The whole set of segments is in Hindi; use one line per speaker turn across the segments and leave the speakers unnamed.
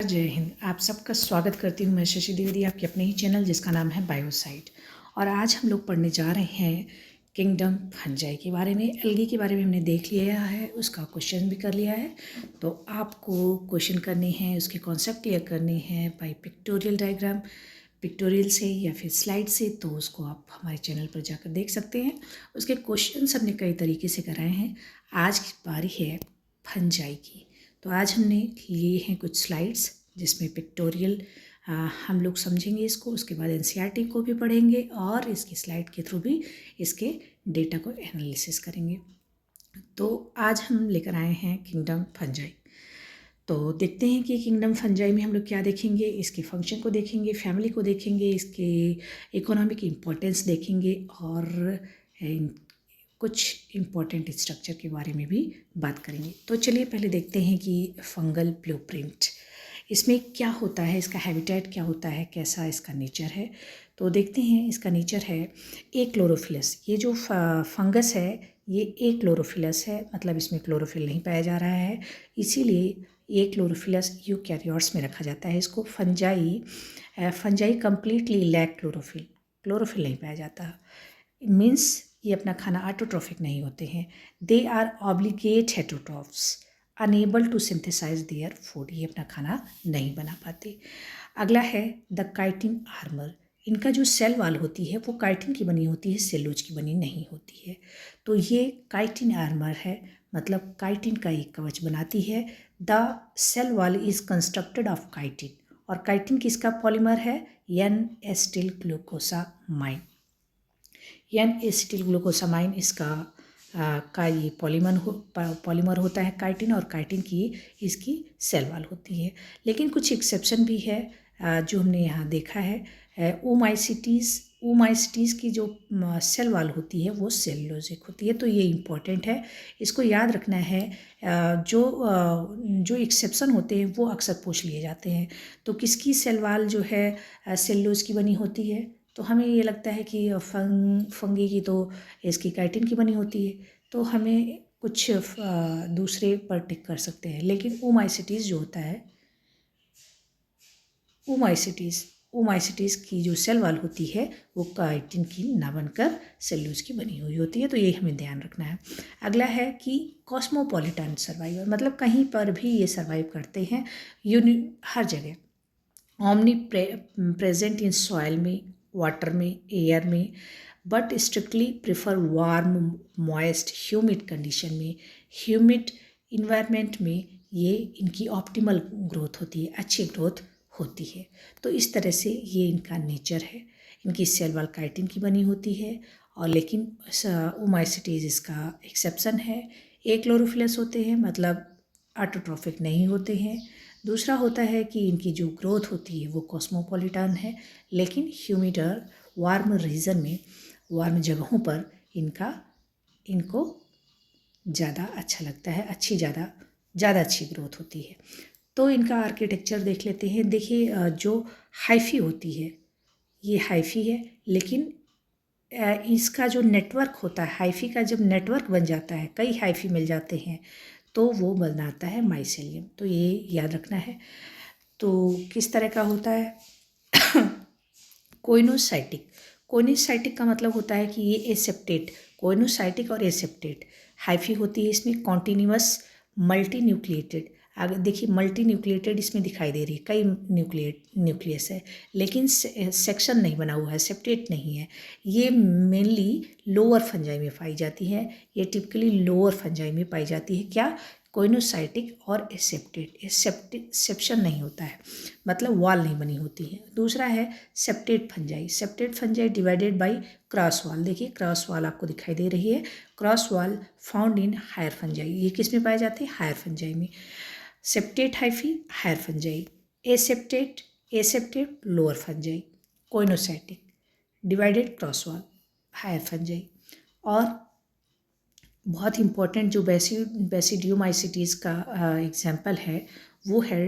जय हिंद। आप सबका स्वागत करती हूँ मैं शशि द्विवेदी, आपके अपने ही चैनल जिसका नाम है बायोसाइट। और आज हम लोग पढ़ने जा रहे हैं किंगडम फंजाई के बारे में। एल्गी के बारे में हमने देख लिया है, उसका क्वेश्चन भी कर लिया है। तो आपको क्वेश्चन करने हैं, उसके कॉन्सेप्ट क्लियर करने हैं बाय पिक्टोरियल डायग्राम, पिक्टोरियल से या फिर स्लाइड से। तो उसको आप हमारे चैनल पर जाकर देख सकते हैं। उसके क्वेश्चन हमने कई तरीके से कराए हैं। आज की बारी है फंजाई की। तो आज हमने लिए हैं कुछ स्लाइड्स जिसमें पिक्टोरियल हम लोग समझेंगे इसको, उसके बाद एनसीईआरटी को भी पढ़ेंगे और इसकी स्लाइड के थ्रू भी इसके डेटा को एनालिसिस करेंगे। तो आज हम लेकर आए हैं किंगडम फंजाई। तो देखते हैं कि किंगडम फंजाई में हम लोग क्या देखेंगे। इसके फंक्शन को देखेंगे, फैमिली को देखेंगे, इसके इकोनॉमिक इम्पोर्टेंस देखेंगे और कुछ इम्पॉर्टेंट स्ट्रक्चर के बारे में भी बात करेंगे। तो चलिए पहले देखते हैं कि फंगल ब्लूप्रिंट इसमें क्या होता है, इसका हैबिटेट क्या होता है, कैसा इसका नेचर है। तो देखते हैं। इसका नेचर है ए क्लोरोफिलस। ये जो फंगस है ये ए क्लोरोफिलस है, मतलब इसमें क्लोरोफिल नहीं पाया जा रहा है, इसीलिए ए क्लोरोफिलस यूकैरियोट्स में रखा जाता है इसको। Fungi completely lack chlorophyll, chlorophyll नहीं पाया जाता। मीन्स ये अपना खाना ऑटोट्रॉफिक नहीं होते हैं। They are obligate heterotrophs unable to synthesize their food. ये अपना खाना नहीं बना पाते। अगला है द काइटिन आर्मर। इनका जो सेल वाल होती है वो काइटिन की बनी होती है, सेलुलोज की बनी नहीं होती है। तो ये काइटिन आर्मर है, मतलब काइटिन का एक कवच बनाती है। The cell wall is constructed of chitin, और काइटिन किसका पॉलीमर है? N acetyl glucosamine. N acetyl glucosamine इसका का ये पॉलीमर होता है काइटिन, और काइटिन की इसकी सेल वाल होती है। लेकिन कुछ एक्सेप्शन भी है जो हमने यहाँ देखा है। ओमाइसिटीज़ की जो सेल वाल होती है वो सेलुलोजिक होती है। तो ये इम्पॉर्टेंट है, इसको याद रखना है। जो एक्सेप्शन होते हैं वो अक्सर पूछ लिए जाते हैं। तो किसकी सेल वाल जो है सेलुलोज की बनी होती है? तो हमें ये लगता है कि फंगी की तो इसकी काइटिन की बनी होती है, तो हमें कुछ दूसरे पर टिक कर सकते हैं। लेकिन ओमाइसिटीज़ जो होता है, ओमाइसिटीज़ की जो सेल वाल होती है वो काइटिन की ना बनकर सेलुलोज की बनी हुई होती है। तो ये हमें ध्यान रखना है। अगला है कि कॉस्मोपॉलिटन सर्वाइवर, मतलब कहीं पर भी ये सर्वाइव करते हैं, हर जगह। ऑमनी प्रेजेंट इन सॉइल में, वाटर में, एयर में, but strictly prefer warm, moist, humid condition में। ह्यूमिड इन्वायरमेंट में ये इनकी ऑप्टिमल ग्रोथ होती है, अच्छी ग्रोथ होती है। तो इस तरह से ये इनका नेचर है। इनकी सेल वाल काइटिन की बनी होती है, और लेकिन ओमाइसिटीज़ इसका एक्सेप्शन है। ए क्लोरोफिलस होते हैं, मतलब ऑटोट्रॉफिक नहीं होते हैं। दूसरा होता है कि इनकी जो ग्रोथ होती है वो कॉस्मोपॉलिटन है, लेकिन ह्यूमिड और वार्म रीजन में, वार्म जगहों पर इनको ज़्यादा अच्छा लगता है, ज़्यादा अच्छी ग्रोथ होती है। तो इनका आर्किटेक्चर देख लेते हैं। देखिए जो हाइफी होती है ये हाइफी है, लेकिन इसका जो नेटवर्क होता है, हाइफी का जब नेटवर्क बन जाता है, कई हाइफी मिल जाते हैं, तो वो बनाता है माइसेलियम। तो ये याद रखना है। तो किस तरह का होता है? कोइनोसाइटिक का मतलब होता है कि ये एसेप्टेट, कोइनोसाइटिक और एसेप्टेट हाइफी होती है। इसमें कॉन्टिन्यूअस मल्टी न्यूक्लिएटेड, आगे देखिए मल्टी न्यूक्लिएटेड इसमें दिखाई दे रही है, कई न्यूक्लियस है, लेकिन सेक्शन नहीं बना हुआ है, सेप्टेट नहीं है। ये मेनली लोअर फंजाई में पाई जाती है। ये टिपिकली लोअर फंजाई में पाई जाती है। क्या? कोइनोसाइटिक और सेप्शन नहीं होता है, मतलब वॉल नहीं बनी होती है। दूसरा है septate fungi divided by cross wall. देखिए क्रॉस वॉल आपको दिखाई दे रही है। Cross wall found in higher fungi. ये किस में पाए जाते हैं? हायर फंजाई में। Septate hyphae higher fungi, aseptate lower fungi, coenocytic divided cross wall higher fungi. और बहुत इंपॉर्टेंट जो बेसिडियोमाइसिटीज़ का एग्जाम्पल है वो है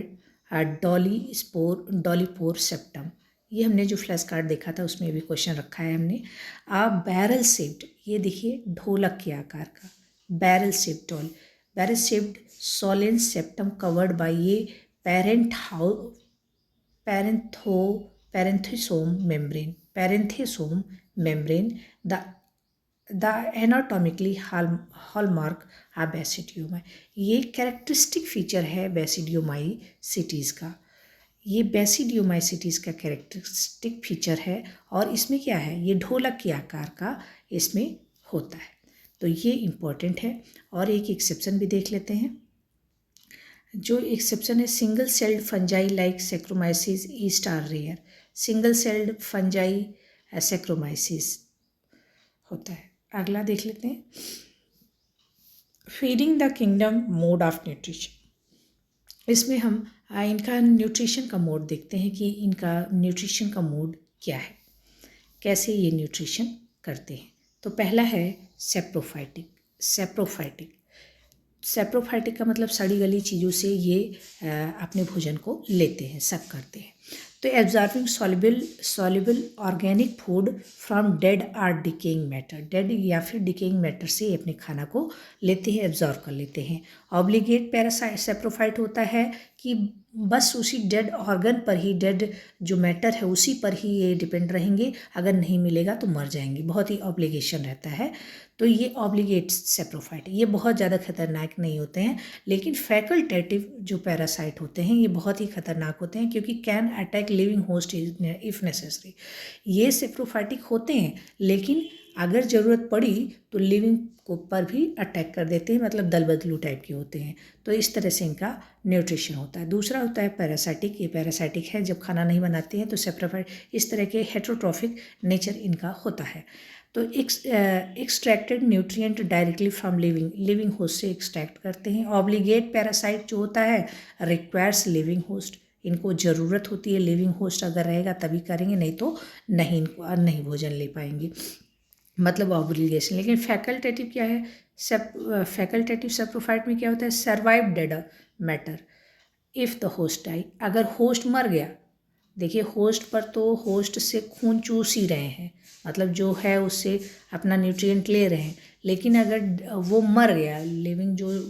डॉलीपोर सेप्टम। ये हमने जो फ्लैश कार्ड देखा था उसमें भी क्वेश्चन रखा है हमने। बैरल शेप्ड, ये देखिए ढोलक के आकार का barrel shaped swollen septum covered by ये पेरेंट हाउ पैरेंथो parenthosome membrane, the anatomically hallmark है बेसिडियोमाई। ये कैरेक्टरिस्टिक फीचर है बेसिडियोमाइसिटीज़ का। ये बेसिडियोमाइसिटीज़ का कैरेक्टरिस्टिक फीचर है और इसमें क्या है, ये ढोलक के आकार का इसमें होता है। तो ये इम्पोर्टेंट है। और एक एक्सेप्शन भी देख लेते हैं। जो एक्सेप्शन है, single celled fungi like Saccharomyces yeast are rare. Single celled fungi Saccharomyces होता है। अगला देख लेते हैं, feeding the kingdom mode of nutrition. इसमें हम इनका न्यूट्रिशन का मोड देखते हैं कि इनका न्यूट्रिशन का मोड क्या है, कैसे ये न्यूट्रिशन करते हैं। तो पहला है सेप्रोफाइटिक। सेप्रोफाइटिक का मतलब सड़ी गली चीज़ों से ये अपने भोजन को लेते हैं, सब करते हैं। तो absorbing soluble organic food from dead और डिकेइंग मैटर। डेड या फिर डिकेइंग मैटर से अपने खाना को लेते हैं, एब्जॉर्ब कर लेते हैं। ऑब्लिगेट पैरासाइट सेप्रोफाइट होता है कि बस उसी डेड ऑर्गन पर ही, डेड जो मैटर है उसी पर ही ये डिपेंड रहेंगे, अगर नहीं मिलेगा तो मर जाएंगे। बहुत ही ऑब्लिगेशन रहता है। तो ये ऑब्लिगेट सेप्रोफाइट, ये बहुत ज़्यादा खतरनाक नहीं होते हैं। लेकिन फैकल्टेटिव जो पैरासाइट होते हैं ये बहुत ही खतरनाक होते हैं, क्योंकि can attack living host if necessary. ये सेप्रोफाइटिक होते हैं, लेकिन अगर ज़रूरत पड़ी तो लिविंग को पर भी अटैक कर देते हैं, मतलब दल बदलू टाइप के होते हैं। तो इस तरह से इनका न्यूट्रिशन होता है। दूसरा होता है पैरासाइटिक। ये पैरासाइटिक है, जब खाना नहीं बनाते हैं तो सेप्रोफाइट, इस तरह के हेटेरोट्रॉफिक नेचर इनका होता है। तो extracted nutrient directly from living host से एक्सट्रैक्ट करते हैं। ऑब्लिगेट पैरासाइट जो होता है रिक्वायर्स लिविंग होस्ट, इनको ज़रूरत होती है लिविंग होस्ट, अगर रहेगा तभी करेंगे, नहीं तो नहीं, इनको नहीं भोजन ले पाएंगे, मतलब ऑब्लिगेशन। लेकिन फैकल्टेटिव क्या है, फैकल्टेटिव सेप्रोफाइट में क्या होता है, survive dead matter if the host die. अगर होस्ट मर गया, देखिए होस्ट पर तो होस्ट से खून चूस ही रहे हैं, मतलब जो है उससे अपना न्यूट्रिएंट ले रहे हैं। लेकिन अगर वो मर गया, लिविंग जो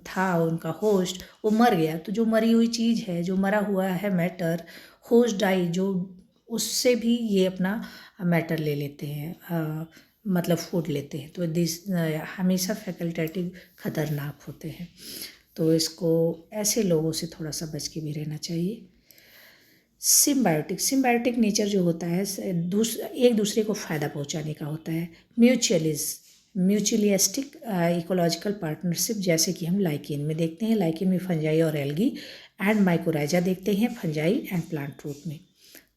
था उनका होस्ट, वो मर गया, तो जो मरी हुई चीज़ है, जो मरा हुआ है मैटर, होस्ट डाई, जो उससे भी ये अपना मैटर ले लेते हैं, मतलब फूड लेते हैं। तो दिस हमेशा फैकल्टेटिव खतरनाक होते हैं। तो इसको ऐसे लोगों से थोड़ा सा बच के भी रहना चाहिए। सिम्बायोटिक नेचर जो होता है एक दूसरे को फ़ायदा पहुंचाने का होता है। म्यूचुअलिस्टिक इकोलॉजिकल पार्टनरशिप, जैसे कि हम लाइकेन में देखते हैं। लाइकेन में फंजाई और एल्गी एंड माइकोराइजा देखते हैं, फंजाई एंड प्लांट रूट में।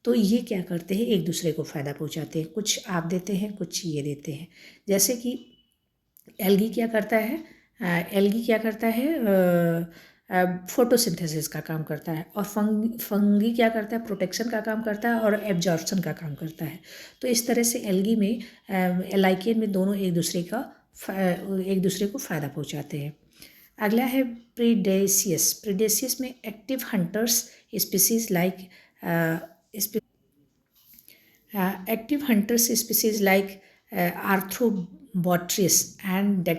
तो ये क्या करते हैं, एक दूसरे को फ़ायदा पहुंचाते हैं। कुछ आप देते हैं, कुछ ये देते हैं। जैसे कि एल्गी क्या करता है, फोटोसिंथेसिस का काम करता है, और फंगी क्या करता है, प्रोटेक्शन का काम करता है और एब्जॉर्प्शन का काम करता है। तो इस तरह से एल्गी में लाइकेन में दोनों एक दूसरे को फ़ायदा पहुंचाते हैं। अगला है प्रीडेसियस में active hunters species like Arthrobotrys and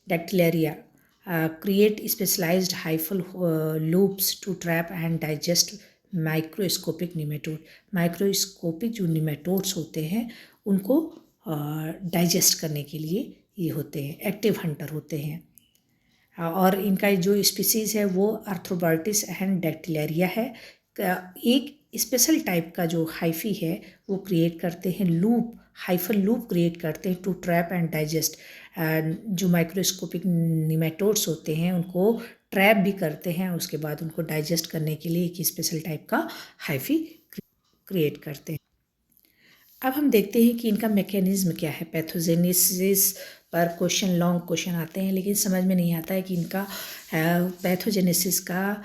dactylaria create specialized hyphal loops to trap and digest microscopic जो निमेटोड्स होते हैं उनको डाइजेस्ट करने के लिए ये होते हैं, एक्टिव हंटर होते हैं। और इनका जो स्पीसीज़ है वो आर्थ्रोबॉटिस एंड डैक्टिलेरिया है। एक स्पेशल टाइप का जो हाइफी है वो क्रिएट करते हैं, हाइफल लूप क्रिएट करते हैं टू ट्रैप एंड डाइजेस्ट। जो माइक्रोस्कोपिक निमेटोड्स होते हैं उनको ट्रैप भी करते हैं, उसके बाद उनको डाइजेस्ट करने के लिए एक स्पेशल टाइप का हाइफी क्रिएट करते हैं। अब हम देखते हैं कि इनका मैकेनिज्म क्या है। पैथोजेनेसिस पर लॉन्ग क्वेश्चन आते हैं, लेकिन समझ में नहीं आता है कि इनका पैथोजेनेसिस का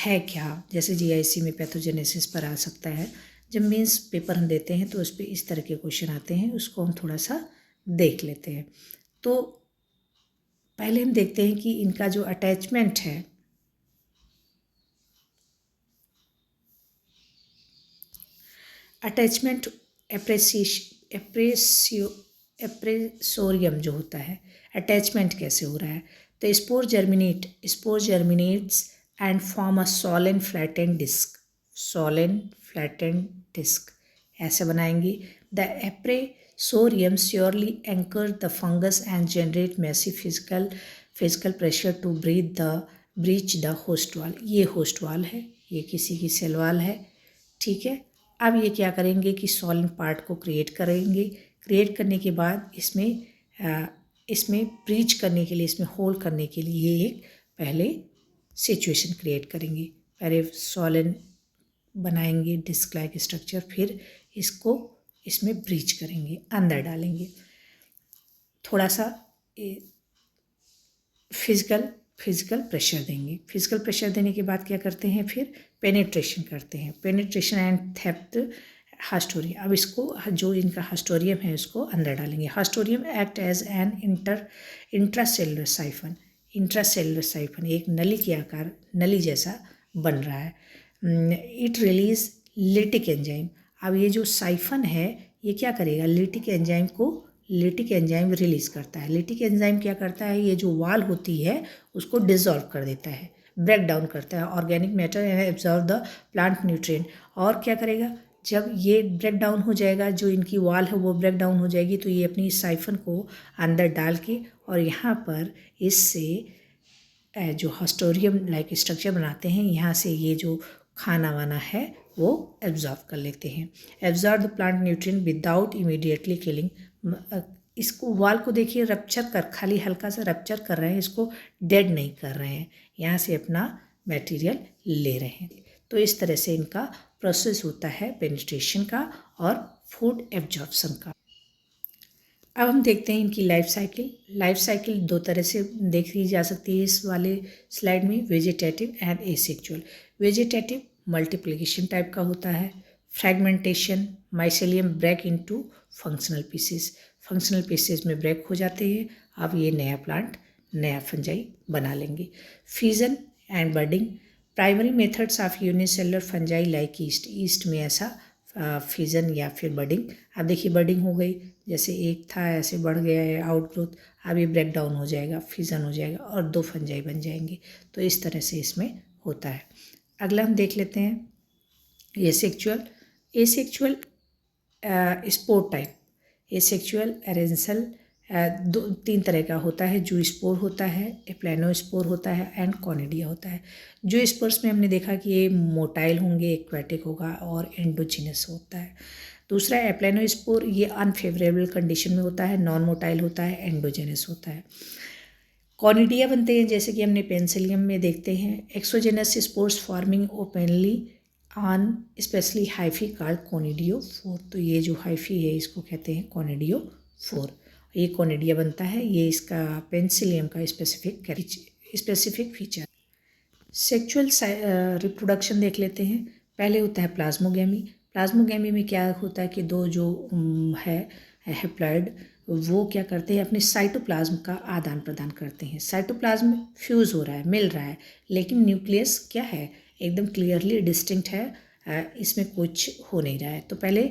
है क्या। जैसे जीआईसी में पैथोजेनेसिस पर आ सकता है। जब मेंस पेपर हम देते हैं तो उस पर इस तरह के क्वेश्चन आते हैं, उसको हम थोड़ा सा देख लेते हैं। तो पहले हम देखते हैं कि इनका जो अटैचमेंट है, अटैचमेंट एप्रेसोरियम जो होता है, अटैचमेंट कैसे हो रहा है। तो spore germinates and form a solen flattened disc. Solen flattened disc ऐसे बनाएंगे. The Apresorium surely anchor the fungus and generate massive physical pressure to breach the host wall. ये host wall है, ये किसी की cell wall है. ठीक है. अब ये क्या करेंगे कि सॉलिन पार्ट को क्रिएट करेंगे. क्रिएट करने के बाद इसमें ब्रीच करने के लिए, इसमें होल्ड करने के लिए ये एक पहले सिचुएशन क्रिएट करेंगे. पहले सॉलिन बनाएंगे डिस्क लाइक स्ट्रक्चर, फिर इसको इसमें ब्रीच करेंगे, अंदर डालेंगे. थोड़ा सा फिजिकल प्रेशर देंगे. फिजिकल प्रेशर देने के बाद क्या करते हैं, फिर पेनिट्रेशन करते हैं. Penetration and theft haustorium. अब इसको जो इनका हास्टोरियम है उसको अंदर डालेंगे. Haustorium act as an intracellular siphon. Intracellular siphon एक नली के आकार, नली जैसा बन रहा है. It release lytic enzyme. अब ये जो साइफन है ये क्या करेगा, लिटिक एंजाइम रिलीज करता है. लिटिक एंजाइम क्या करता है, ये जो वाल होती है उसको डिसॉल्व कर देता है, ब्रेक डाउन करता है organic matter and absorb the plant nutrient. और क्या करेगा, जब ये ब्रेक डाउन हो जाएगा, जो इनकी वाल है वो ब्रेक डाउन हो जाएगी, तो ये अपनी साइफन को अंदर डाल के और यहाँ पर इससे जो हास्टोरियम लाइक स्ट्रक्चर बनाते हैं, यहाँ से ये जो खाना वाना है वो एब्जॉर्ब कर लेते हैं. Absorb the plant nutrient without immediately killing. इसको वाल को देखिए रप्चर कर, खाली हल्का सा रप्चर कर रहे हैं, इसको डेड नहीं कर रहे हैं, यहाँ से अपना मटेरियल ले रहे हैं. तो इस तरह से इनका प्रोसेस होता है पेनिट्रेशन का और फूड एब्जॉर्प्शन का. अब हम देखते हैं इनकी लाइफ साइकिल. लाइफ साइकिल दो तरह से देखी जा सकती है इस वाले स्लाइड में, vegetative and asexual. Vegetative multiplication type का होता है. Fragmentation, mycelium break into functional pieces. Functional pieces में ब्रेक हो जाते हैं. अब ये नया प्लांट, नया फंजाई बना लेंगे. Fusion and budding. Primary methods of unicellular fungi like east. East में ऐसा फ्यूजन या फिर बडिंग. अब देखिए बडिंग हो गई, जैसे एक था ऐसे बढ़ गया है आउटग्रोथ. अब ये ब्रेक डाउन हो जाएगा, फ्यूजन हो जाएगा और दो फंजाई बन जाएंगे. तो इस तरह से इसमें होता है. अगला हम देख लेते हैं asexual. Asexual spore type. Asexual एरेंसल तीन तरह का होता है. जू स्पोर होता है, एप्लानोस्पोर होता है एंड कॉनिडिया होता है. जू स्पोर्स में हमने देखा कि ये मोटाइल होंगे, एक्वेटिक होगा और एंडोजिनस होता है. दूसरा एप्लानोस्पोर, ये अनफेवरेबल कंडीशन में होता है, नॉन मोटाइल होता है, एंडोजिनस होता है. कॉनिडिया बनते हैं जैसे कि हमने पेंसिलियम में देखते हैं. Exogenous spores forming openly on specially hyphae called conidiophore. तो ये जो हाइफी है इसको कहते हैं कॉनिडियोफोर. ये कॉनिडिया बनता है, ये इसका पेंसिलियम का स्पेसिफिक फीचर. सेक्सुअल रिप्रोडक्शन देख लेते हैं. पहले होता है प्लाज्मोगैमी. प्लाज्मोगैमी में क्या होता है कि दो जो है हैप्लॉइड, वो क्या करते हैं, अपने साइटोप्लाज्म का आदान प्रदान करते हैं. साइटोप्लाज्म फ्यूज़ हो रहा है, मिल रहा है, लेकिन न्यूक्लियस क्या है, एकदम क्लियरली डिस्टिंक्ट है, इसमें कुछ हो नहीं रहा है. तो पहले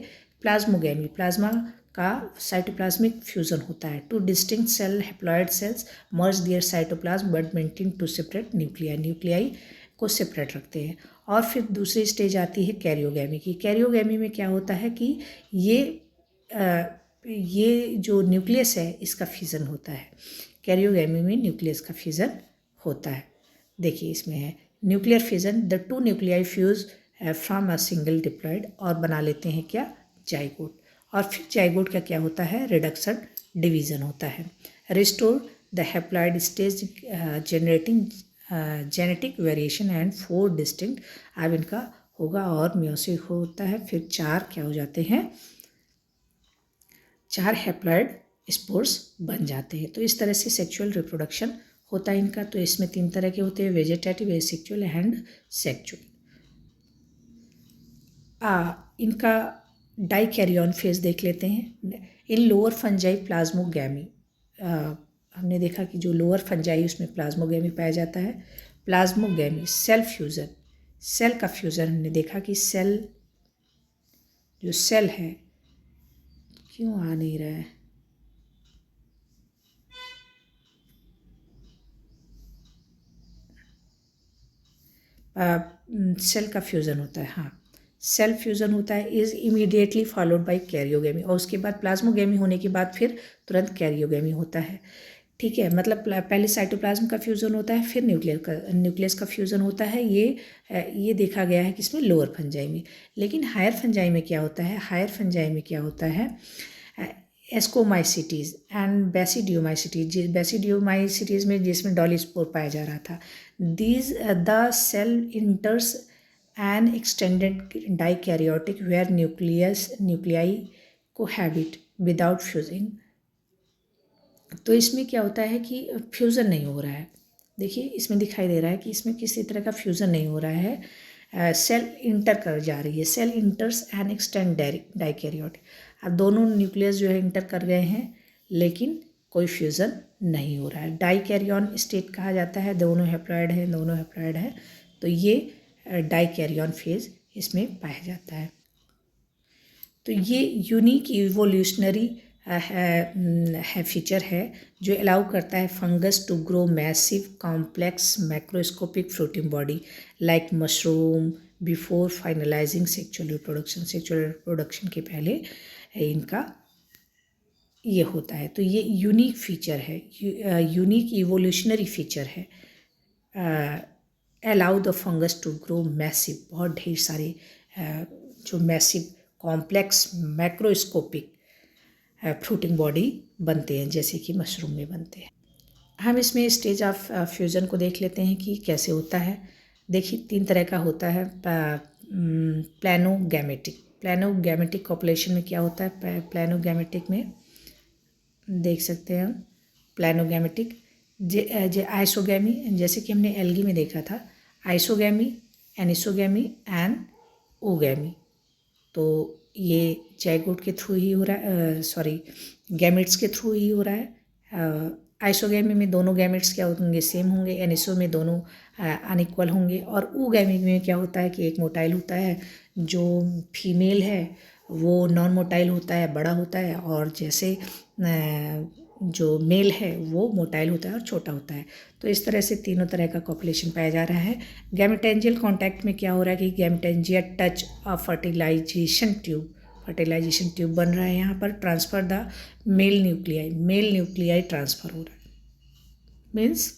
प्लाज्मोगैमी, प्लाज्मा का साइटोप्लाज्मिक फ्यूजन होता है. Two distinct cell haploid cells merge their cytoplasm but maintain two separate nuclei. Nuclei को सेपरेट रखते हैं. और फिर दूसरी स्टेज आती है कैरियोगैमी की. कैरियोगैमी में क्या होता है कि ये जो न्यूक्लियस है इसका फ्यूज़न होता है. कैरियोगैमी में न्यूक्लियस का फ्यूज़न होता है. देखिए इसमें है nuclear fusion. The two nuclei fuse from a single diploid और बना लेते हैं क्या, जाइगोट. और फिर जाइगोट का क्या होता है, रिडक्शन डिवीज़न होता है. Restore the haploid stage generating genetic variation and 4 distinct. अब इनका होगा और म्योसिस होता है. फिर 4 क्या हो जाते हैं, 4 हैप्लॉइड स्पोर्स बन जाते हैं. तो इस तरह से सेक्सुअल रिप्रोडक्शन होता है इनका. तो इसमें 3 तरह के होते हैं, वेजिटेटिव, एसेक्सुअल एंड सेक्सुअल. इनका डाइकैरियन फेज देख लेते हैं. इन लोअर फंजाई प्लाज्मोगैमी, हमने देखा कि जो लोअर फंजाई उसमें प्लाज्मोगैमी पाया जाता है. प्लाज्मोगैमी सेल फ्यूज़न, सेल का फ्यूज़न हमने देखा कि सेल जो सेल है, क्यों आ नहीं रहा है, सेल का फ्यूज़न होता है, हाँ सेल फ्यूज़न होता है, is immediately followed by karyogamy, और उसके बाद प्लाज्मोगेमी होने के बाद फिर तुरंत कैरियोगेमी होता है। ठीक है, मतलब पहले साइटोप्लाज्म का फ्यूज़न होता है, फिर न्यूक्लियस का फ्यूज़न होता है। ये देखा गया है कि इसमें लोअर फंजाई में। लेकिन हायर फंजाई में क्या होता है, हायर फंजाई में क्या होता है, एस्कोमाइसिटीज़ एंड बेसिडियोमाइसिटीज, बेसिडियोमाइसिटीज़ में जिसमें डॉलीस्पोर पाया जा रहा था, these the cell enters an extended dikaryotic where nuclei cohabit without fusing. तो इसमें क्या होता है कि फ्यूज़न नहीं हो रहा है। देखिए इसमें दिखाई दे रहा है कि इसमें किसी तरह का फ्यूज़न नहीं हो रहा है, सेल इंटर कर जा रही है, cell enters and extend dikaryotic. अब दोनों न्यूक्लियस जो है इंटर कर गए हैं, लेकिन कोई फ्यूज़न नहीं हो रहा है। डाइकैरियन स्टेट कहा जाता है, दोनों हैप्लॉइड हैं, तो ये डाइकैरियन फेज इसमें पाया जाता है। तो ये यूनिक इवोल्यूशनरी है फीचर है जो अलाउ करता है fungus to grow massive complex macroscopic fruiting body like mushroom before finalizing sexual reproduction के पहले इनका ये होता है। तो ये यूनिक फीचर है, यूनिक इवोल्यूशनरी फीचर है, allow the fungus to grow massive, बहुत ढेर सारे जो massive complex macroscopic fruiting body बनते हैं, जैसे कि मशरूम में बनते हैं। हम इसमें स्टेज ऑफ फ्यूज़न को देख लेते हैं कि कैसे होता है। देखिए 3 तरह का होता है। प्लानोगैमेटिक कॉपुलेशन में क्या होता है, प्लानोगैमेटिक में देख सकते हैं हम प्लानोगैमेटिक आइसोगैमी, जैसे कि हमने एल्गी में देखा था, आइसोगैमी, एनिसोगैमी एंड ओगैमी। तो ये जाइगोट के थ्रू ही हो रहा है, गैमेट्स के थ्रू ही हो रहा है। आइसोगैमी में दोनों गैमेट्स क्या होंगे, सेम होंगे। एनिसो में दोनों अनइक्वल होंगे। और ओगैमी में क्या होता है कि एक मोटाइल होता है, जो फीमेल है वो नॉन मोटाइल होता है, बड़ा होता है, और जैसे जो मेल है वो मोटाइल होता है और छोटा होता है। तो इस तरह से तीनों तरह का कॉपुलेशन पाया जा रहा है। गैमेटेंजियल कॉन्टैक्ट में क्या हो रहा है कि gametangia touch a fertilization tube बन रहा है यहाँ पर। Transfer the male nuclei transfer हो रहा है। मीन्स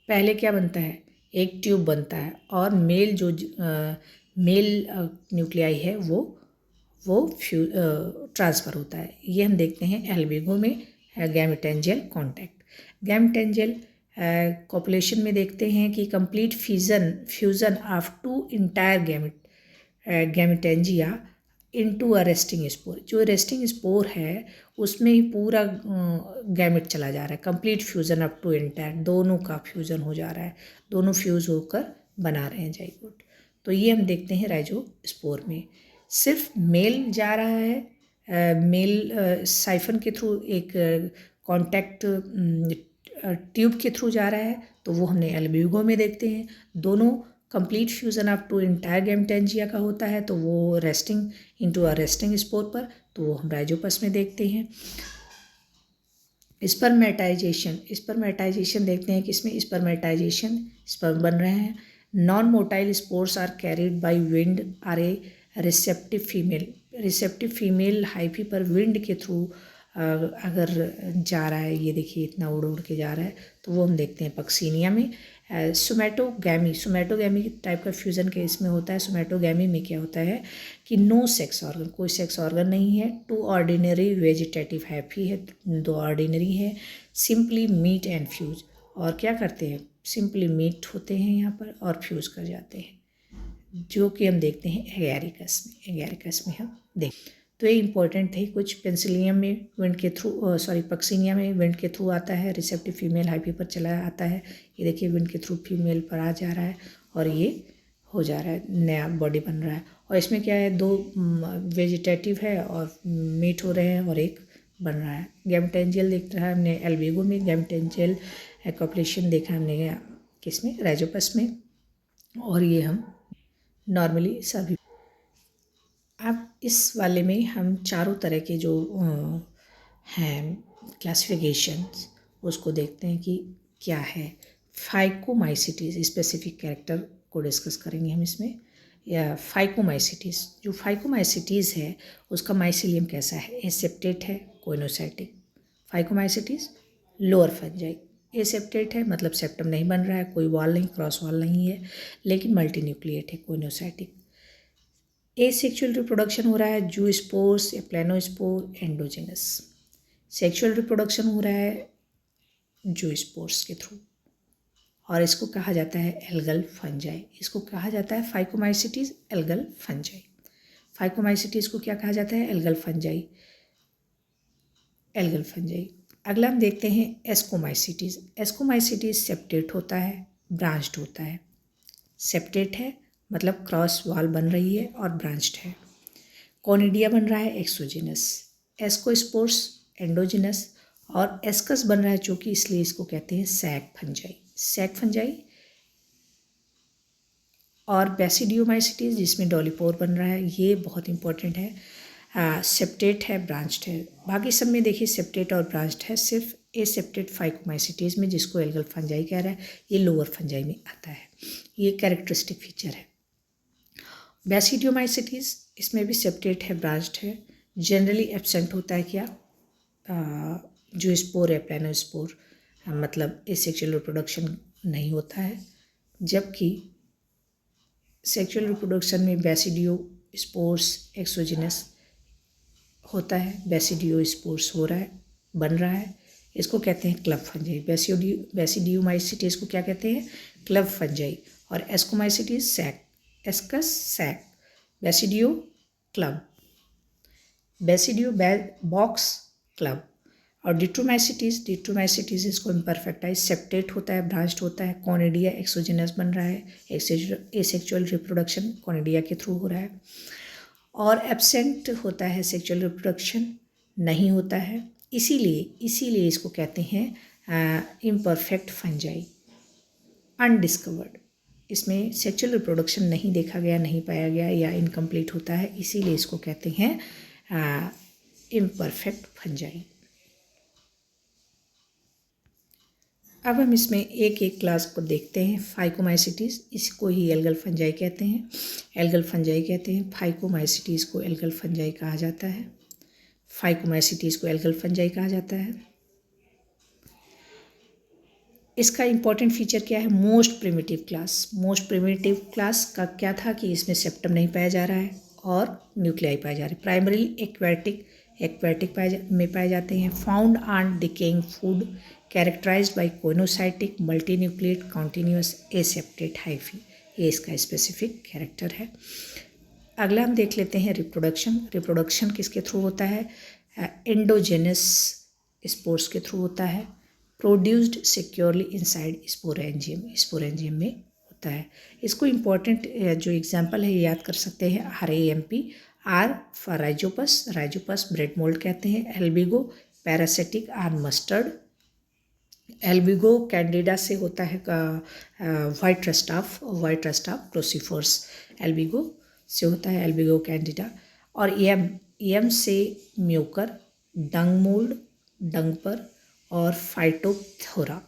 पहले क्या बनता है, एक ट्यूब बनता है और मेल न्यूक्लियाई है वो ट्रांसफ़र होता है। ये हम देखते हैं एल्बिगो में गैमेटेंजियल कॉन्टैक्ट। गैमेटेंजियल कॉपुलेशन में देखते हैं कि complete fusion of 2 entire gametangia into a resting spore. जो रेस्टिंग स्पोर है उसमें ही पूरा गैमेट चला जा रहा है। Complete fusion up to entire, दोनों का फ्यूज़न हो जा रहा है, दोनों फ्यूज़ होकर बना रहे हैं जाइगोट। तो ये हम देखते हैं राइजोस्पोर में। सिर्फ मेल जा रहा है, मेल साइफन के थ्रू एक कॉन्टैक्ट ट्यूब के थ्रू जा रहा है, तो वो हमने एल्ब्यूगो में देखते हैं। दोनों complete fusion of 2 entire gametangia का होता है, तो वो resting into a resting spore पर, तो वो हम राइजोपस में देखते हैं। स्पर्मेटाइजेशन देखते हैं कि इसमें स्पर्म बन रहे हैं। Non motile spores are carried by wind or a receptive female hyphae पर विंड के थ्रू अगर जा रहा है, ये देखिए इतना उड़ उड़ के जा रहा है, तो वो हम देखते हैं पक्सीनिया में। सोमैटोगैमी टाइप का फ्यूज़न केस में होता है। सोमैटोगैमी में क्या होता है कि नो सेक्स ऑर्गन, कोई सेक्स ऑर्गन नहीं है। 2 ऑर्डिनरी वेजिटेटिव हैप्पी है, 2 ऑर्डिनरी है। सिंपली मीट एंड फ्यूज, और क्या करते हैं, सिंपली मीट होते हैं यहाँ पर और फ्यूज़ कर जाते हैं, जो कि हम देखते हैं एगैरिकस में हम देख। तो ये इंपॉर्टेंट थे कुछ। पेंसिलियम में विंड के थ्रू पक्सीनिया में विंड के थ्रू आता है, रिसेप्टिव फीमेल हाइफी पर चला आता है। ये देखिए विंड के थ्रू फीमेल पर आ जा रहा है और ये हो जा रहा है, नया बॉडी बन रहा है। और इसमें क्या है, 2 वेजिटेटिव है और मीट हो रहे हैं और एक बन रहा है। गैमेटेंजियल देख रहा है हमने एल्बिगो में, गैमेटेंजियल कॉपुलेशन देखा हमने किसमें, राइजोपस में। और ये हम नॉर्मली सभी। अब इस वाले में हम चारों तरह के जो हैं क्लासिफिकेशंस उसको देखते हैं कि क्या है। फाइकोमाइसिटीज स्पेसिफिक कैरेक्टर को डिस्कस करेंगे हम इसमें। या फाइकोमाइसिटीज़, जो फाइकोमाइसिटीज़ है उसका माइसिलियम कैसा है, एसेप्टेट है, कोइनोसाइटिक। फाइकोमाइसिटीज़ लोअर फंजाई, एसेप्टेट है मतलब सेप्टम नहीं बन रहा है, कोई वॉल नहीं, क्रॉस वॉल नहीं है, लेकिन मल्टी न्यूक्लिएट है, कोइनोसाइटिक। एसेक्सुअल रिप्रोडक्शन हो रहा है जूस्पोर्स या प्लेनोस्पोर, एंडोजिनस। सेक्सुअल रिप्रोडक्शन हो रहा है जूस्पोर्स के थ्रू, और इसको कहा जाता है एल्गल फंजाई। इसको कहा जाता है फाइकोमाइसिटीज़ एल्गल फंजाई। फाइकोमाइसिटीज़ को क्या कहा जाता है, एल्गल फंजाई, एल्गल फंजाई। अगला हम देखते हैं एस्कोमाइसिटीज़। एस्कोमाइसिटीज़ सेप्टेट होता है, ब्रांच्ड होता है। सेप्टेट है मतलब क्रॉस वॉल बन रही है और ब्रांच्ड है। कॉनिडिया बन रहा है एक्सोजिनस, एस्कोस्पोर्स एंडोजिनस, और एस्कस बन रहा है चूँकि, इसलिए इसको कहते हैं सैक फंजाई, सैक फंजाई। और बेसिडियोमाइसिटीज़ जिसमें डॉलीपोर बन रहा है, ये बहुत इंपॉर्टेंट है। सेप्टेट है, ब्रांच्ड है। बाकी सब में देखिए सेप्टेट और ब्रांच्ड है, सिर्फ एसेप्टेट फाइकोमाइसिटीज़ में जिसको एल्गल फंजाई कह रहा है, ये लोअर फंजाई में आता है। ये कैरेक्टरिस्टिक फीचर है। बेसिडियोमाइसिटीज़, इसमें भी सेप्टेट है, ब्रांच्ड है। जनरली एब्सेंट होता है क्या, जो स्पोर है प्लेनोस्पोर, मतलब एसेक्सुअल रिप्रोडक्शन नहीं होता है। जबकि सेक्सुअल रिप्रोडक्शन में बेसिडियो स्पोर्स एक्सोजिनस होता है, बेसिडियो स्पोर्स हो रहा है, बन रहा है, इसको कहते हैं क्लब फंजाई। बेसिडियोमाइसिटीज़ को क्या कहते हैं, क्लब फंजाई। और ascomycetes sac, ascus sac, basidio club, basidio box club. और डिट्रोमाइसिटीज़ इसको इम्परफेक्टाइज, सेप्टेट होता है, ब्रांच्ड होता है। कॉनिडिया एक्सोजिनस बन रहा है, एसेक्सुअल रिप्रोडक्शन कॉनिडिया के थ्रू हो रहा है। और एब्सेंट होता है, सेक्सुअल रिप्रोडक्शन नहीं होता है, इसीलिए इसको कहते हैं इम्परफेक्ट फंजाई, अनडिस्कवर्ड। इसमें सेक्सुअल रिप्रोडक्शन नहीं देखा गया, नहीं पाया गया, या इनकम्प्लीट होता है, इसीलिए इसको कहते हैं इम्परफेक्ट फंजाई। अब हम इसमें एक एक क्लास को देखते हैं। फाइकोमाइसिटीज़, इसको ही एल्गल फंजाई कहते हैं, एल्गल फंजाई कहते हैं। फाइकोमाइसिटीज़ को एल्गल फंजाई कहा जाता है, फाइकोमाइसिटीज़ को एल्गल फंजाई कहा जाता है। इसका इंपॉर्टेंट फीचर क्या है, most primitive class. Most primitive class का क्या था कि इसमें सेप्टम नहीं पाया जा रहा है और न्यूक्लियाई पाए जा रहे हैं। प्राइमरी एक्वेटिक में पाए जाते हैं। Found on decaying food, characterized by coenocytic multinucleate continuous aseptate hyphae, ये इसका स्पेसिफिक कैरेक्टर है। अगला हम देख लेते हैं रिप्रोडक्शन किसके थ्रू होता है, एंडोजेनस स्पोर्स के थ्रू होता है। प्रोड्यूस्ड सिक्योरली इनसाइड स्पोरेंजियम में होता है। इसको इम्पॉर्टेंट जो एग्जांपल है याद कर सकते हैं, RAMP, R for Rhizopus bread mould कहते हैं। Albugo parasitic or mustard, Albugo candida से होता है वाइट रस्टाफ क्रोसीफोर्स, एल्बिगो से होता है एल्बिगो कैंडिडा। और एम से म्यूकर, डंग मोल्ड डंग पर, और फाइटोप्थोरा।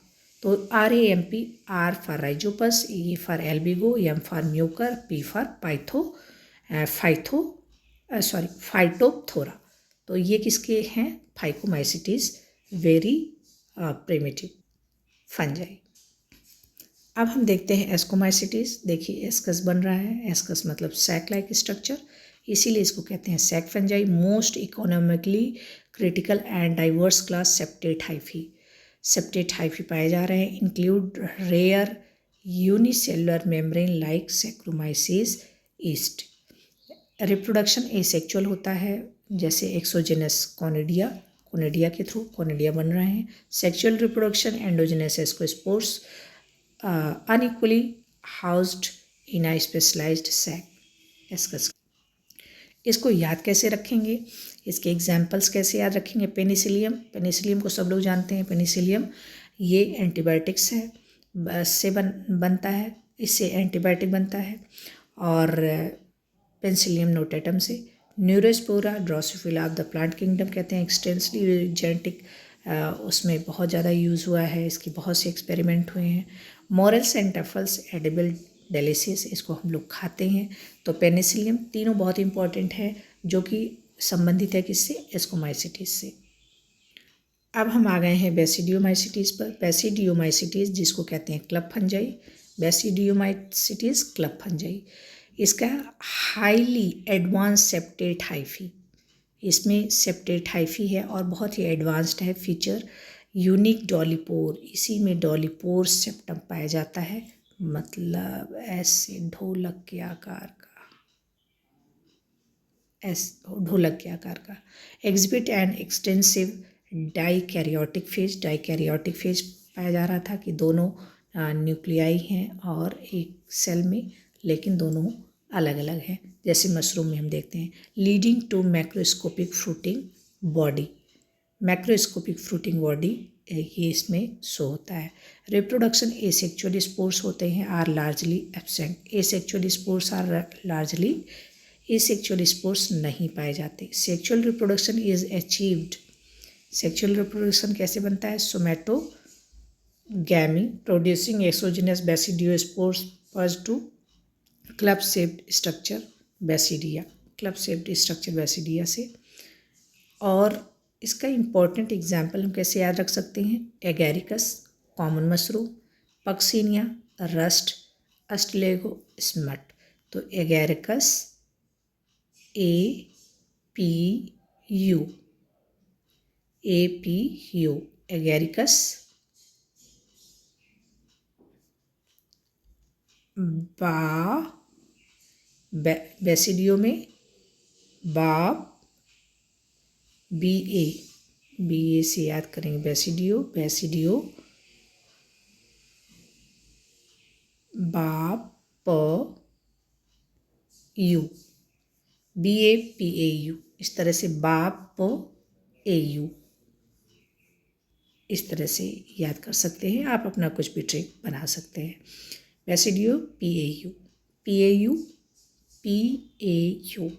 तो RAMP, R for Rhizopus, E for Albugo, M for Mucor, P for Phytophthora. तो ये किसके हैं, फाइकोमाइसिटीज़, वेरी प्रिमिटिव फंजाई। अब हम देखते हैं एस्कोमाइसिटीज़। देखिए एस्कस बन रहा है, एस्कस मतलब सैक लाइक स्ट्रक्चर, इसीलिए इसको कहते हैं sac fungi. Most economically critical and diverse class septate hyphae पाए जा रहे हैं। Include rare unicellular membrane like Saccharomyces yeast. Reproduction asexual होता है, जैसे एक्सोजेनस कोनिडिया के थ्रू कोनिडिया बन रहे हैं। Sexual reproduction endogenous ascospores, unequally housed in a specialized sac ascus. इसको याद कैसे रखेंगे, इसके एग्जाम्पल्स कैसे याद रखेंगे। पेनिसिलियम को सब लोग जानते हैं। पेनिसिलियम ये एंटीबायोटिक्स है, से बनता है, इससे एंटीबायोटिक बनता है। और पेनिसिलियम नोटेटम से। Neurospora Drosophila of the plant kingdom कहते हैं। एक्सटेंसिवली जेनेटिक उसमें बहुत ज़्यादा यूज़ हुआ है, इसके बहुत से एक्सपेरिमेंट हुए हैं। मॉरल्स एंड टफल्स एडिबल डेलिसियस, इसको हम लोग खाते हैं। तो पेनिसिलियम, तीनों बहुत इंपॉर्टेंट है जो कि संबंधित है किससे, एस्कोमाइसिटीज से। अब हम आ गए हैं बेसिडियोमाइसिटीज पर। बेसिडियोमाइसिटीज जिसको कहते हैं club fungi, basidiomycetes club fungi. इसका हाईली एडवांस सेप्टेट हाइफी, इसमें सेप्टेट हाइफी है और बहुत ही एडवांस्ड है फीचर। यूनिक डॉलीपोर, इसी में डॉलीपोर सेप्टम पाया जाता है, मतलब ऐसे ढोलक के आकार का, ढोलक के आकार का। Exhibit and extensive dikaryotic phase, dikaryotic phase पाया जा रहा था कि दोनों न्यूक्लियाई हैं और एक सेल में, लेकिन दोनों अलग अलग हैं, जैसे मशरूम में हम देखते हैं। Leading to macroscopic fruiting body, macroscopic fruiting body ये इसमें शो होता है। रिप्रोडक्शन एसेक्चुअल स्पोर्स होते हैं, are largely absent. Asexual spores are largely, asexual spores नहीं पाए जाते। Sexual reproduction is achieved, sexual reproduction कैसे बनता है, somatogamy producing exogenous basidiospores push to club shaped structure basidia, club shaped structure basidia से। और इसका इम्पॉर्टेंट एग्जाम्पल हम कैसे याद रख सकते हैं, Agaricus common mushroom, Puccinia rust, Ustilago smut. तो Agaricus APU, APU Agaricus, basidio में बाब, BA से याद करेंगे बेसिडियो, बेसिडियो बाब यू, BAPAU, इस तरह से बाप AU, इस तरह से याद कर सकते हैं। आप अपना कुछ भी ट्रिक बना सकते हैं। Basidio PAU, PAU, PAU।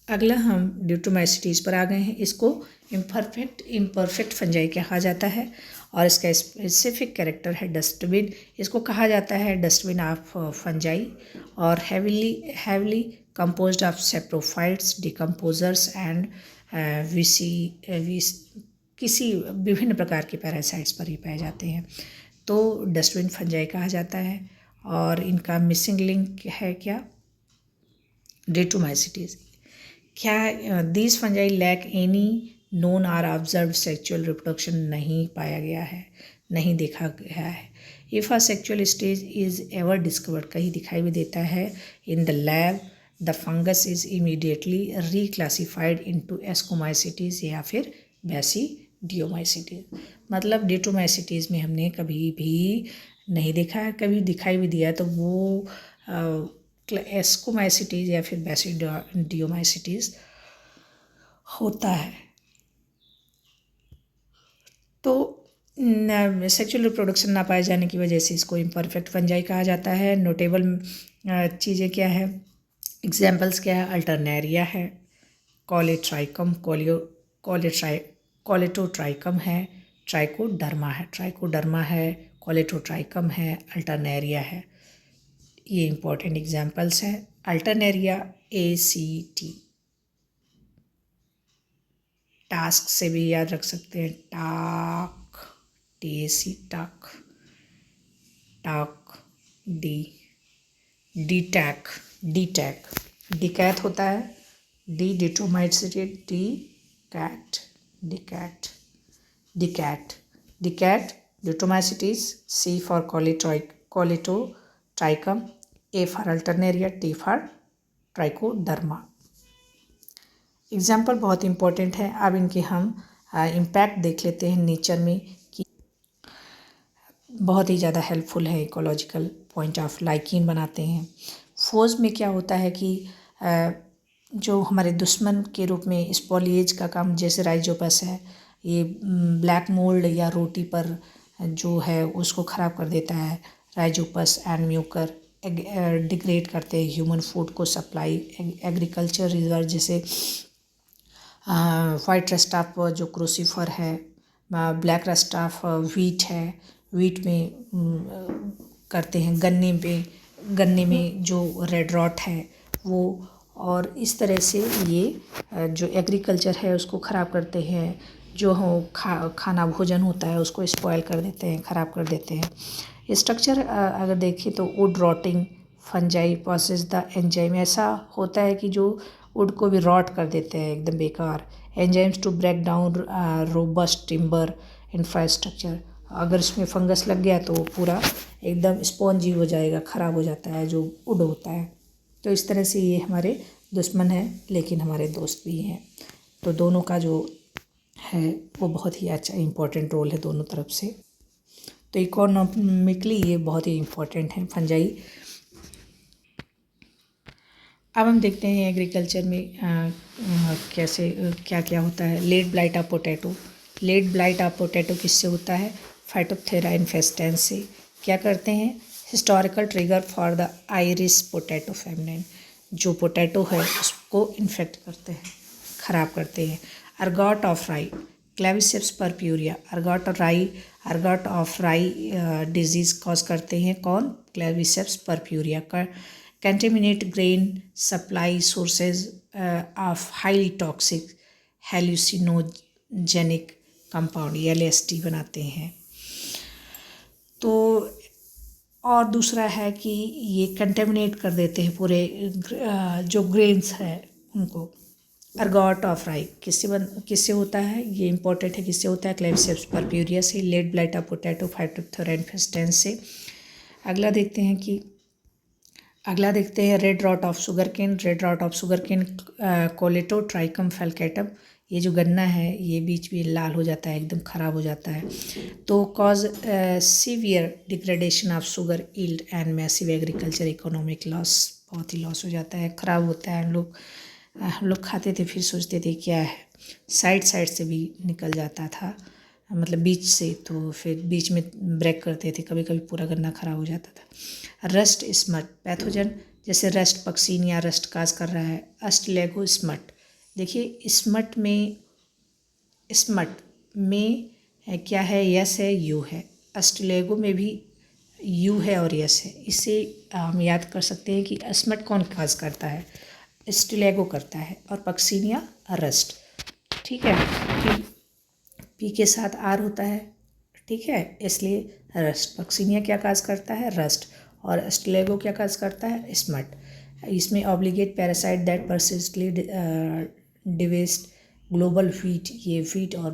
अगला हम ड्यूटोमाइसिटीज पर आ गए हैं। इसको इम्परफेक्ट फंजाई कहा जाता है और इसका स्पेसिफिक कैरेक्टर है डस्टबिन। इसको कहा जाता है डस्टबिन ऑफ फंजाई और heavily composed of saprophytes, decomposers and किसी विभिन्न प्रकार के पैरासाइट्स पर ही पाए जाते हैं। तो डस्टबिन फंजाई कहा जाता है और इनका मिसिंग लिंक है क्या, ड्यूटोमाइसिटीज। क्या these fungi lack any known or observe sexual reproduction, नहीं पाया गया है, नहीं देखा गया है। If a sexual stage is ever discovered, कहीं दिखाई भी देता है in the lab, the fungus is immediately reclassified into ascomycetes या फिर बेसिडियोमाइसिटीज। मतलब डिटोमाइसिटीज में हमने कभी भी नहीं देखा है, कभी दिखाई भी दिया तो वो एस्कोमाइसिटीज या फिर बेसिडियोमाइसिटीज होता है। तो सेक्सुअल रिप्रोडक्शन ना पाए जाने की वजह से इसको इम्परफेक्ट फंजाई कहा जाता है। नोटेबल चीज़ें क्या है, एग्जाम्पल्स क्या है, अल्टरनेरिया है, कॉलेट्राइकम, कॉलेटोट्राइकम है, ट्राइकोडर्मा है, कॉलेटोट्राइकम है, अल्टरनेरिया है। ये इंपॉर्टेंट एग्जाम्पल्स हैं। अल्टरनेरिया ACT, टास्क से भी याद रख सकते हैं, टाक, TAC टाक, टाक, डीटैक, डिकैथ होता है, डिटोमाइसिटीज, डिकैट, Deuteromycetes, C for Colletotrichum, A for Alternaria, T for Trichoderma. Example बहुत इंपॉर्टेंट है। अब इनके हम इम्पैक्ट देख लेते हैं नेचर में कि बहुत ही ज़्यादा हेल्पफुल है, इकोलॉजिकल पॉइंट ऑफ लाइकिन बनाते हैं। फोज में क्या होता है कि जो हमारे दुश्मन के रूप में स्पॉलिएज का काम, जैसे राइजोपस है, ये ब्लैक मोल्ड या रोटी पर जो है उसको ख़राब कर देता है। राइजोपस एंड म्यूकर डिग्रेड करते हैं ह्यूमन फूड को सप्लाई, एग्रीकल्चर रिजर्व, जैसे वाइट रस्ट ऑफ जो क्रूसीफर है, ब्लैक रस्ट ऑफ व्हीट है, वीट में करते हैं, गन्ने में जो रेड रॉट है वो, और इस तरह से ये जो एग्रीकल्चर है उसको ख़राब करते हैं, जो खाना भोजन होता है उसको स्पॉयल कर देते हैं, ख़राब कर देते हैं। स्ट्रक्चर अगर देखें तो would rotting fungi process the enzyme, ऐसा होता है कि जो वुड को भी रॉट कर देते हैं एकदम बेकार। Enzymes to break down robust timber infrastructure, अगर इसमें फंगस लग गया तो पूरा एकदम स्पॉन्जी हो जाएगा, ख़राब हो जाता है जो वुड होता है। तो इस तरह से ये हमारे दुश्मन हैं लेकिन हमारे दोस्त भी हैं। तो दोनों का जो है वो बहुत ही अच्छा इम्पोर्टेंट रोल है दोनों तरफ से। तो इकोनॉमिकली ये बहुत ही इम्पोर्टेंट है फंजाई। अब हम देखते हैं एग्रीकल्चर में कैसे क्या क्या होता है। Late blight of potato, late blight of potato किससे होता है? फाइटोप्थेरा इन्फेस्टेंस से। क्या करते हैं? Historical trigger for the Irish potato famine, जो पोटैटो है उसको इन्फेक्ट करते हैं, ख़राब करते हैं। Ergot of rye, Claviceps purpurea, ergot of rye disease cause करते हैं कौन? Claviceps purpurea. Contaminate grain supply sources of highly toxic hallucinogenic compound, LSD बनाते हैं। तो और दूसरा है कि ये कंटेमिनेट कर देते हैं पूरे जो ग्रेन्स है उनको। अर्गॉट ऑफ राई किससे होता है? ये इंपॉर्टेंट है, किससे होता है? क्लेविसेप्स परप्यूरिया से। Late blight of potato Phytophthora infestans से। अगला देखते हैं red rot of sugar cane, red rot of sugar cane Colletotrichum falcatum, ये जो गन्ना है ये बीच में लाल हो जाता है, एकदम ख़राब हो जाता है। तो cause severe degradation of sugar yield and massive agriculture economic loss, बहुत ही लॉस हो जाता है, ख़राब होता है। हम लोग खाते थे फिर सोचते थे क्या है, साइड से भी निकल जाता था, मतलब बीच से, तो फिर बीच में ब्रेक करते थे, कभी कभी पूरा गन्ना ख़राब हो जाता था। रस्ट स्मट पैथोजन, जैसे रस्ट पक्सीनिया रस्ट काज कर रहा है। अस्टलेगो स्मट, देखिए स्मट में क्या है? यस है, यू है। अस्टलेगो में भी यू है और यस है। इससे हम याद कर सकते हैं कि स्मट कौन काज करता है? स्टिलेगो करता है, और पक्सीनिया रस्ट। ठीक है, पी के साथ आर होता है, ठीक है, इसलिए रस्ट। पक्सीनिया क्या काज करता है? रस्ट। और स्टिलेगो क्या काज करता है? स्मट। इसमें obligate parasite that persistently divest global wheat, ये व्हीट और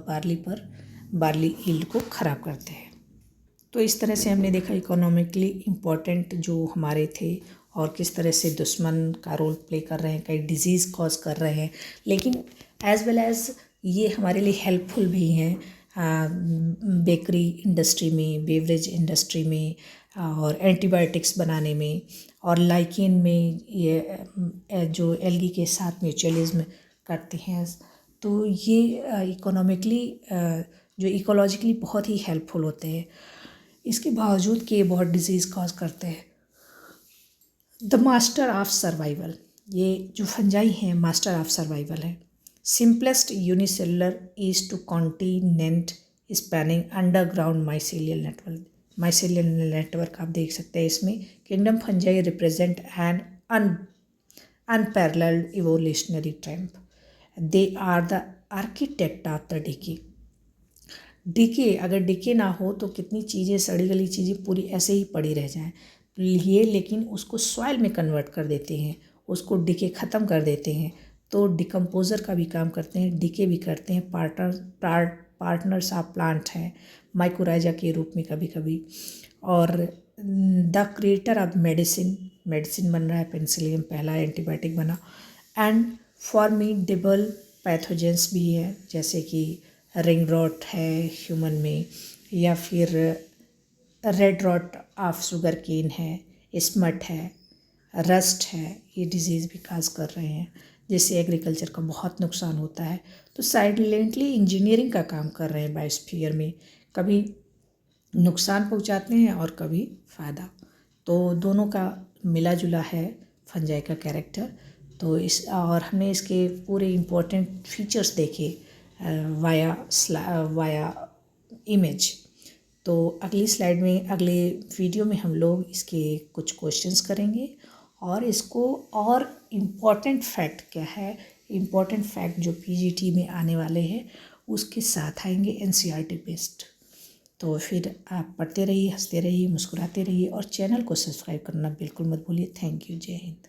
बार्ली यील्ड को ख़राब करते हैं। तो इस तरह से हमने देखा इकोनॉमिकली इम्पोर्टेंट जो हमारे थे और किस तरह से दुश्मन का रोल प्ले कर रहे हैं, कई डिजीज़ कॉज कर रहे हैं, लेकिन एज वेल एज ये हमारे लिए हेल्पफुल भी हैं बेकरी इंडस्ट्री में, बेवरेज इंडस्ट्री में, और एंटीबायोटिक्स बनाने में, और लाइकेन में ये जो एल्गी के साथ म्यूचुअलिज्म करते हैं। तो ये इकोनॉमिकली जो इकोलॉजिकली बहुत ही हेल्पफुल होते हैं, इसके बावजूद कि ये बहुत डिजीज़ कॉज करते हैं। द मास्टर ऑफ सर्वाइवल, ये जो फंजाई हैं मास्टर ऑफ सर्वाइवल है। Simplest unicellular is to continent spanning underground mycelial network आप देख सकते हैं इसमें। Kingdom fungi represent an unparalleled evolutionary trend, they are the architect of the decay. अगर डिके ना हो तो कितनी चीज़ें, सड़ी गली चीज़ें पूरी ऐसे ही पड़ी रह जाएं, ये लेकिन उसको सॉइल में कन्वर्ट कर देते हैं, उसको डिके ख़त्म कर देते हैं। तो डिकम्पोज़र का भी काम करते हैं, डिके भी करते हैं, पार्टनर्स ऑफ प्लांट हैं माइकोराइजा के रूप में कभी कभी। और द क्रिएटर ऑफ मेडिसिन बन रहा है, पेनिसिलिन पहला एंटीबायोटिक बना। एंड फॉर्मिडेबल पैथोजेंस भी है, जैसे कि रिंग रॉट है ह्यूमन में, या फिर red rot of sugar cane है, स्मट है, रस्ट है, ये डिजीज़ भी काज कर रहे हैं, जिससे एग्रीकल्चर का बहुत नुकसान होता है। तो साइलेंटली इंजीनियरिंग का काम कर रहे हैं बायोस्फीयर में, कभी नुकसान पहुंचाते हैं और कभी फ़ायदा। तो दोनों का मिला जुला है फंजाई का कैरेक्टर। तो और हमने इसके पूरे इम्पोर्टेंट फीचर्स देखे वाया इमेज। तो अगली स्लाइड में, अगले वीडियो में हम लोग इसके कुछ क्वेश्चंस करेंगे और इसको और इम्पॉर्टेंट फैक्ट क्या है, इम्पॉर्टेंट फैक्ट जो पीजीटी में आने वाले हैं उसके साथ आएंगे एनसीईआरटी बेस्ड। तो फिर आप पढ़ते रहिए, हंसते रहिए, मुस्कुराते रहिए और चैनल को सब्सक्राइब करना बिल्कुल मत भूलिए। Thank you. जय हिंद।